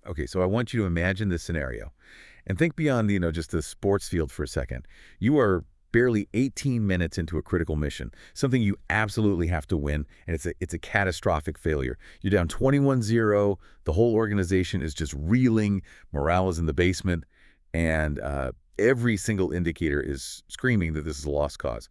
Okay, so I want you to imagine this scenario and think beyond, just the sports field for a second. You are barely 18 minutes into a critical mission, something you absolutely have to win, and it's a catastrophic failure. You're down 21-0. The whole organization is just reeling. Morale is in the basement, and every single indicator is screaming that this is a lost cause.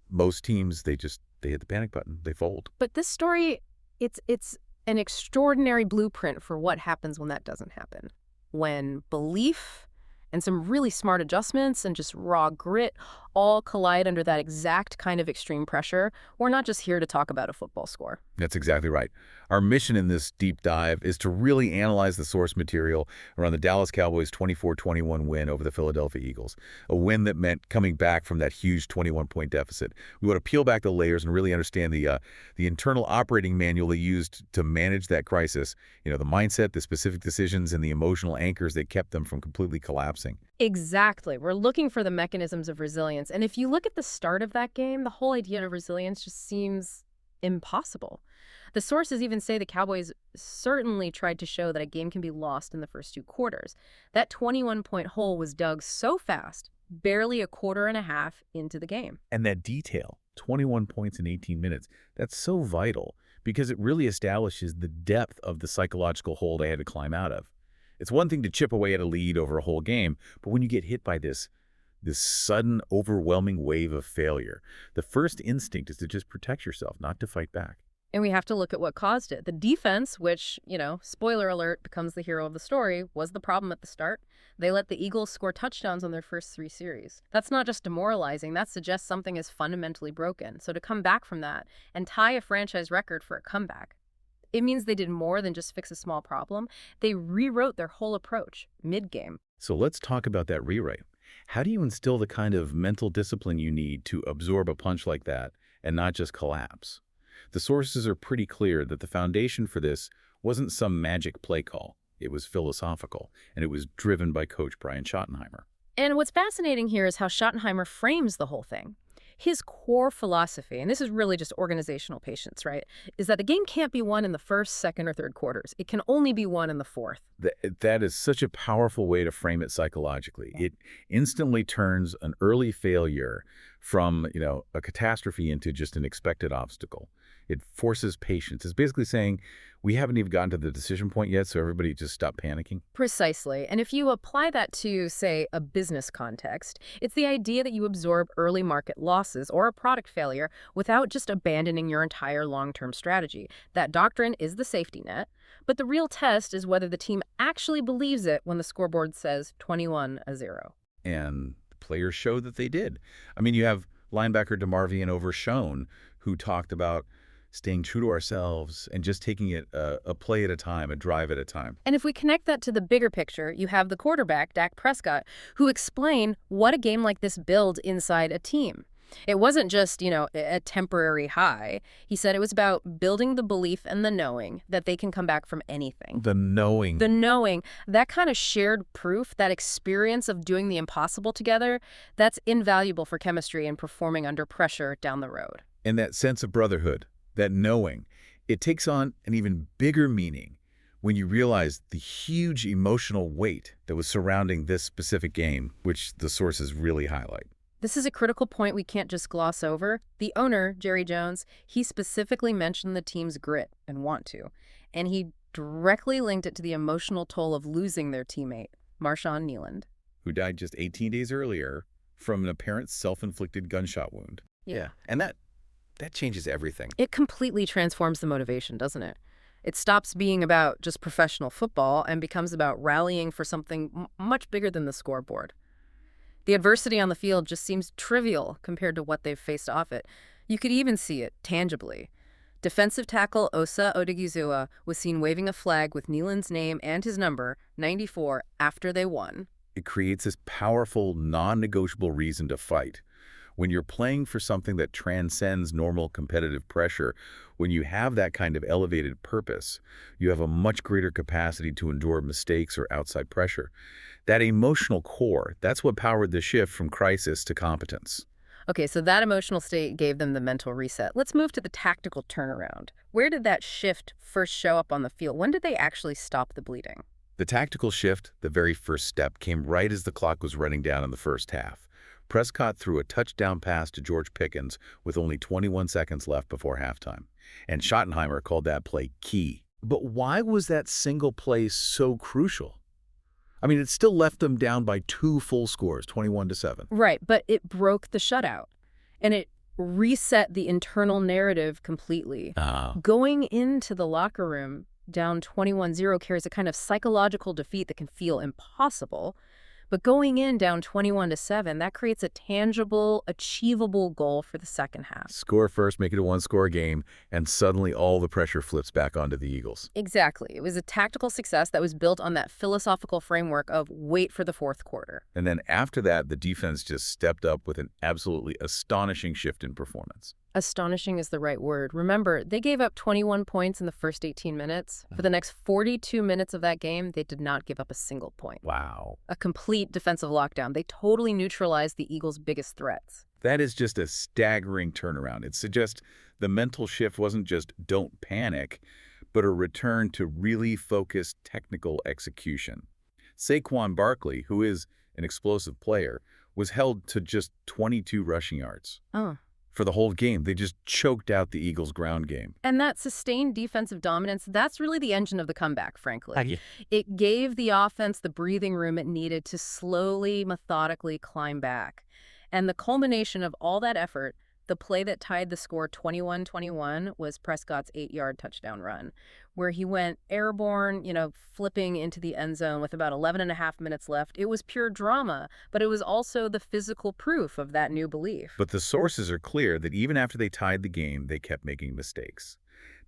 Most teams, they hit the panic button. They fold. But this story, it's an extraordinary blueprint for what happens when that doesn't happen. When belief and some really smart adjustments and just raw grit all collide under that exact kind of extreme pressure, we're not just here to talk about a football score. That's exactly right. Our mission in this deep dive is to really analyze the source material around the Dallas Cowboys' 24-21 win over the Philadelphia Eagles, a win that meant coming back from that huge 21-point deficit. We want to peel back the layers and really understand the internal operating manual they used to manage that crisis, the mindset, the specific decisions, and the emotional anchors that kept them from completely collapsing. Exactly. We're looking for the mechanisms of resilience. And if you look at the start of that game, the whole idea of resilience just seems impossible. The sources even say the Cowboys certainly tried to show that a game can be lost in the first two quarters. That 21-point hole was dug so fast, barely a quarter and a half into the game. And that detail, 21 points in 18 minutes, that's so vital because it really establishes the depth of the psychological hole they had to climb out of. It's one thing to chip away at a lead over a whole game, but when you get hit by this sudden, overwhelming wave of failure, the first instinct is to just protect yourself, not to fight back. And we have to look at what caused it. The defense, which, spoiler alert, becomes the hero of the story, was the problem at the start. They let the Eagles score touchdowns on their first 3 series. That's not just demoralizing. That suggests something is fundamentally broken. So to come back from that and tie a franchise record for a comeback, it means they did more than just fix a small problem. They rewrote their whole approach mid-game. So let's talk about that rewrite. How do you instill the kind of mental discipline you need to absorb a punch like that and not just collapse? The sources are pretty clear that the foundation for this wasn't some magic play call. It was philosophical, and it was driven by Coach Brian Schottenheimer. And what's fascinating here is how Schottenheimer frames the whole thing. His core philosophy, and this is really just organizational patience, right, is that the game can't be won in the first, second, or third quarters. It can only be won in the fourth. That is such a powerful way to frame it psychologically. It instantly turns an early failure from, a catastrophe into just an expected obstacle. It forces patience. It's basically saying, we haven't even gotten to the decision point yet, so everybody just stop panicking. Precisely. And if you apply that to, say, a business context, it's the idea that you absorb early market losses or a product failure without just abandoning your entire long-term strategy. That doctrine is the safety net, but the real test is whether the team actually believes it when the scoreboard says 21-0. And the players show that they did. I mean, you have linebacker DeMarvion Overshown, who talked about staying true to ourselves and just taking it a play at a time, a drive at a time. And if we connect that to the bigger picture, you have the quarterback, Dak Prescott, who explained what a game like this builds inside a team. It wasn't just, a temporary high. He said it was about building the belief and the knowing that they can come back from anything. The knowing. The knowing, that kind of shared proof, that experience of doing the impossible together, that's invaluable for chemistry and performing under pressure down the road. And that sense of brotherhood. That knowing, it takes on an even bigger meaning when you realize the huge emotional weight that was surrounding this specific game, which the sources really highlight. This is a critical point we can't just gloss over. The owner, Jerry Jones, he specifically mentioned the team's grit and want to, and he directly linked it to the emotional toll of losing their teammate, Marshawn Kneeland, who died just 18 days earlier from an apparent self-inflicted gunshot wound. Yeah. And that changes everything. It completely transforms the motivation, doesn't it? It stops being about just professional football and becomes about rallying for something much bigger than the scoreboard. The adversity on the field just seems trivial compared to what they've faced off it. You could even see it tangibly. Defensive tackle Osa Odighizuwa was seen waving a flag with Kneeland's name and his number, 94, after they won. It creates this powerful, non-negotiable reason to fight. When you're playing for something that transcends normal competitive pressure, when you have that kind of elevated purpose, you have a much greater capacity to endure mistakes or outside pressure. That emotional core, that's what powered the shift from crisis to competence. Okay, so that emotional state gave them the mental reset. Let's move to the tactical turnaround. Where did that shift first show up on the field? When did they actually stop the bleeding? The tactical shift, the very first step, came right as the clock was running down in the first half. Prescott threw a touchdown pass to George Pickens with only 21 seconds left before halftime, and Schottenheimer called that play key. But why was that single play so crucial? I mean, it still left them down by 2 full scores, 21-7. Right, but it broke the shutout, and it reset the internal narrative completely. Going into the locker room down 21-0 carries a kind of psychological defeat that can feel impossible. But going in down 21-7, that creates a tangible, achievable goal for the second half. Score first, make it a one-score game, and suddenly all the pressure flips back onto the Eagles. Exactly. It was a tactical success that was built on that philosophical framework of wait for the fourth quarter. And then after that, the defense just stepped up with an absolutely astonishing shift in performance. Astonishing is the right word. Remember, they gave up 21 points in the first 18 minutes. For the next 42 minutes of that game, they did not give up a single point. Wow. A complete defensive lockdown. They totally neutralized the Eagles' biggest threats. That is just a staggering turnaround. It suggests the mental shift wasn't just don't panic, but a return to really focused technical execution. Saquon Barkley, who is an explosive player, was held to just 22 rushing yards. For the whole game, they just choked out the Eagles' ground game. And that sustained defensive dominance, that's really the engine of the comeback, frankly. It gave the offense the breathing room it needed to slowly, methodically climb back. And the culmination of all that effort, the play that tied the score 21-21, was Prescott's 8-yard touchdown run, where he went airborne, flipping into the end zone with about 11 and a half minutes left. It was pure drama, but it was also the physical proof of that new belief. But the sources are clear that even after they tied the game, they kept making mistakes.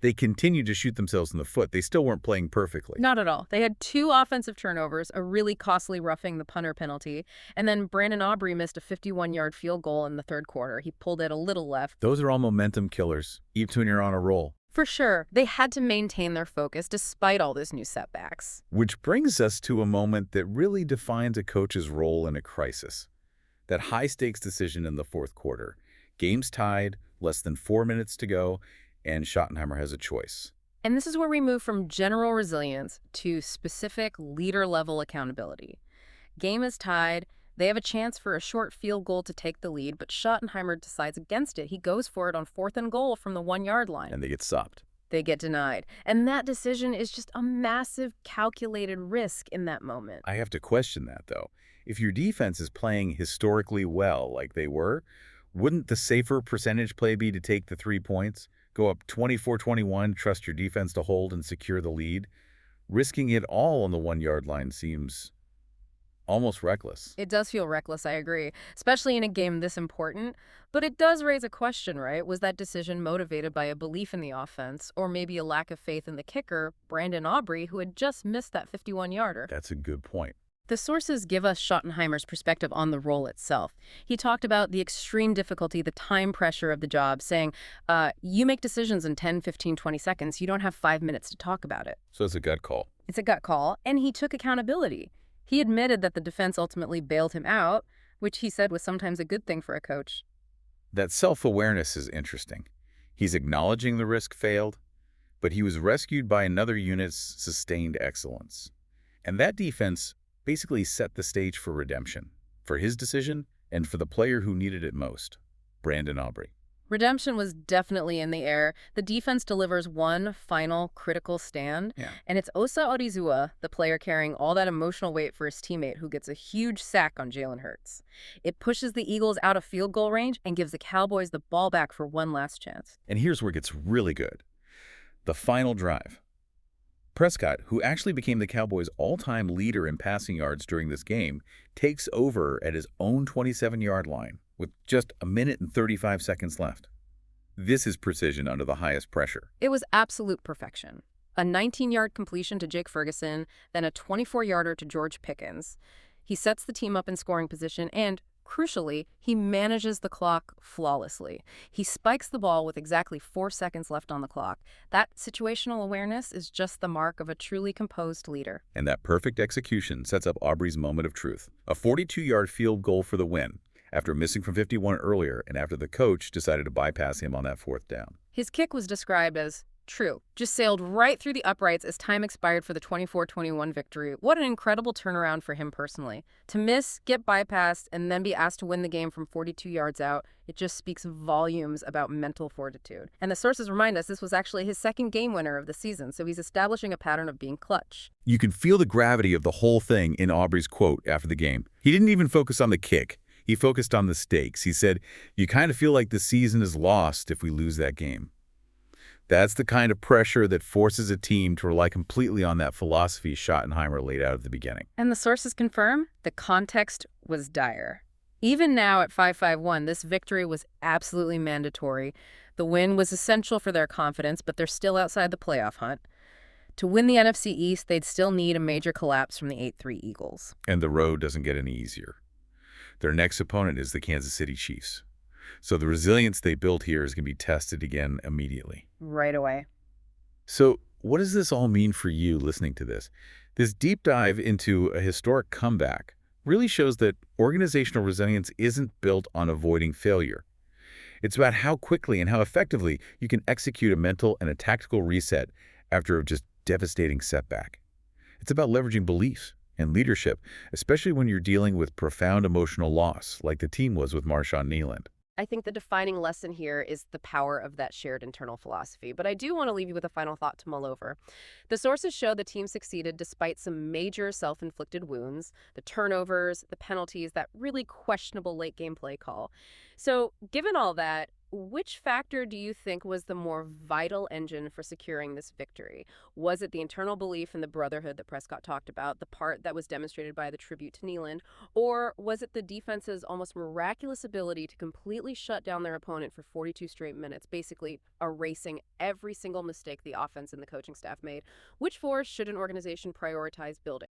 They continued to shoot themselves in the foot. They still weren't playing perfectly. Not at all. They had 2 offensive turnovers, a really costly roughing the punter penalty, and then Brandon Aubrey missed a 51-yard field goal in the third quarter. He pulled it a little left. Those are all momentum killers, even when you're on a roll. For sure. They had to maintain their focus despite all these new setbacks. Which brings us to a moment that really defines a coach's role in a crisis. That high-stakes decision in the fourth quarter. Game's tied, less than 4 minutes to go, and Schottenheimer has a choice. And this is where we move from general resilience to specific leader-level accountability. Game is tied. They have a chance for a short field goal to take the lead, but Schottenheimer decides against it. He goes for it on 4th and goal from the 1-yard line. And they get stopped. They get denied. And that decision is just a massive calculated risk in that moment. I have to question that, though. If your defense is playing historically well like they were, wouldn't the safer percentage play be to take the 3 points? Go up 24-21, trust your defense to hold and secure the lead? Risking it all on the 1-yard line seems almost reckless. It does feel reckless, I agree, especially in a game this important. But it does raise a question, right? Was that decision motivated by a belief in the offense or maybe a lack of faith in the kicker, Brandon Aubrey, who had just missed that 51-yarder? That's a good point. The sources give us Schottenheimer's perspective on the role itself. He talked about the extreme difficulty, the time pressure of the job, saying, you make decisions in 10, 15, 20 seconds. You don't have 5 minutes to talk about it. So it's a gut call. It's a gut call, and he took accountability. He admitted that the defense ultimately bailed him out, which he said was sometimes a good thing for a coach. That self-awareness is interesting. He's acknowledging the risk failed, but he was rescued by another unit's sustained excellence. And that defense basically set the stage for redemption, for his decision and for the player who needed it most, Brandon Aubrey. Redemption was definitely in the air. The defense delivers one final critical stand, and it's Osa Odighizuwa, the player carrying all that emotional weight for his teammate, who gets a huge sack on Jalen Hurts. It pushes the Eagles out of field goal range and gives the Cowboys the ball back for one last chance. And here's where it gets really good. The final drive. Prescott, who actually became the Cowboys' all-time leader in passing yards during this game, takes over at his own 27-yard line with just 1 minute and 35 seconds left. This is precision under the highest pressure. It was absolute perfection. A 19-yard completion to Jake Ferguson, then a 24-yarder to George Pickens. He sets the team up in scoring position and, crucially, he manages the clock flawlessly. He spikes the ball with exactly 4 seconds left on the clock. That situational awareness is just the mark of a truly composed leader. And that perfect execution sets up Aubrey's moment of truth. A 42-yard field goal for the win. after missing from 51 earlier and after the coach decided to bypass him on that fourth down. His kick was described as true, just sailed right through the uprights as time expired for the 24-21 victory. What an incredible turnaround for him personally. To miss, get bypassed, and then be asked to win the game from 42 yards out, it just speaks volumes about mental fortitude. And the sources remind us this was actually his second game winner of the season, so he's establishing a pattern of being clutch. You can feel the gravity of the whole thing in Aubrey's quote after the game. He didn't even focus on the kick. He focused on the stakes. He said, "You kind of feel like the season is lost if we lose that game." That's the kind of pressure that forces a team to rely completely on that philosophy Schottenheimer laid out at the beginning. And the sources confirm the context was dire. Even now at 5-5-1, this victory was absolutely mandatory. The win was essential for their confidence, but they're still outside the playoff hunt. To win the NFC East, they'd still need a major collapse from the 8-3 Eagles. And the road doesn't get any easier. Their next opponent is the Kansas City Chiefs. So the resilience they built here is going to be tested again immediately. Right away. So what does this all mean for you listening to this? This deep dive into a historic comeback really shows that organizational resilience isn't built on avoiding failure. It's about how quickly and how effectively you can execute a mental and a tactical reset after a just devastating setback. It's about leveraging beliefs and leadership, especially when you're dealing with profound emotional loss, like the team was with Marshawn Kneeland. I think the defining lesson here is the power of that shared internal philosophy. But I do want to leave you with a final thought to mull over. The sources show the team succeeded despite some major self-inflicted wounds, the turnovers, the penalties, that really questionable late game play call. So given all that, which factor do you think was the more vital engine for securing this victory? Was it the internal belief in the brotherhood that Prescott talked about, the part that was demonstrated by the tribute to Kneeland, or was it the defense's almost miraculous ability to completely shut down their opponent for 42 straight minutes, basically erasing every single mistake the offense and the coaching staff made? Which force should an organization prioritize building?